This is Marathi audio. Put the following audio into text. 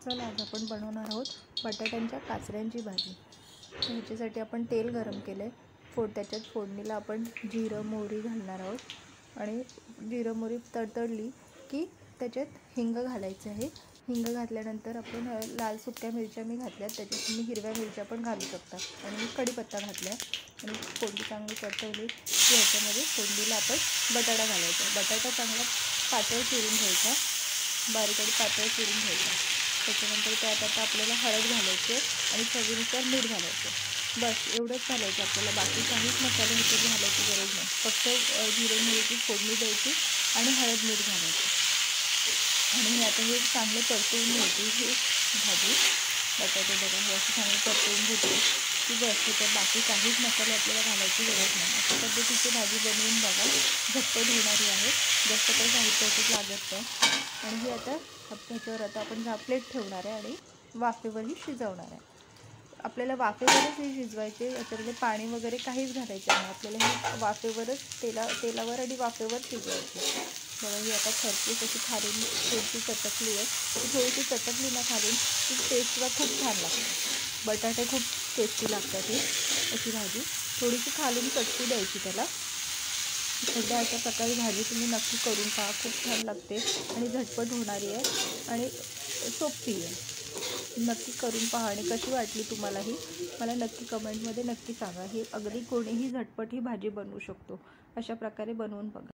चला आज आपण बनवणार आहोत बटाट्यांच्या काचऱ्यांची भाजी। ह्याच्यासाठी आपण तेल गरम केले, त्याच्यात फोडणीला आपण जिरं मोहरी घालणार आहोत आणि जिरं मोहरी तडतडली की त्याच्यात हिंग घालायचं आहे। हिंग घातल्यानंतर आपण लाल सुक्या मिरच्या मी घातल्या, त्याच्यात तुम्ही हिरव्या मिरच्या पण घालू शकता आणि मी कढीपत्ता घातला आणि फोडणी चांगली तडतडली की ह्याच्यामध्ये फोडणीला आपण बटाटा घालायचा। बटाटा चांगला पातळ चिरून घ्यायचा, बारीक आणि पातळ चिरून घ्यायचा। त्याच्यानंतर त्यात आता आपल्याला हळद घालायचे आणि चवीनुसार मीठ घालायचं। बस एवढंच घालायचं आपल्याला, बाकी काहीच मसाले ह्याच्यात घालायची गरज नाही। फक्त जिरे मोहरीची फोडणी द्यायची आणि हळद मीठ घालायचं आणि हे आता हे चांगलं परतवून घ्यायची ही भाजी। बटाटे बघा हे असं चांगलं परतवून घेतली की बस त्याच्यात बाकी काहीच मसाले आपल्याला घालायची गरज नाही। अशा पद्धतीची भाजी बनवून बघा, झटपट होणारी आहे, जास्त काही साहित्य लागत नाही। आणि ही आता ह्याच्यावर आता आपण प्लेट ठेवणार आहे आणि वाफेवरही शिजवणार आहे। आपल्याला वाफेवरच हे शिजवायचे, याच्यामध्ये पाणी वगैरे काहीच घालायचं नाही आपल्याला, हे वाफेवरच तेलावर आणि वाफेवर शिजवायचे। बघा ही आता खरपूस अशी खाली थोडीशी चटकली आहे, थोडीशी चटकली ना खाली की टेस्टला खूप छान लागते। बटाटे खूप टेस्टी लागतात ही अशी भाजी, थोडीशी खालून चटकी द्यायची त्याला। सध्या अशा प्रकारे भाजी तुम्ही नक्की करून पहा, खूप छान लागते आणि झटपट होणारी आहे आणि सोपी आहे। नक्की करून पहा आणि कशी वाटली तुम्हाला ही मला नक्की कमेंटमध्ये नक्की सांगा। ही अगदी कोणीही झटपट ही भाजी बनवू शकतो, अशा प्रकारे बनवून बघा।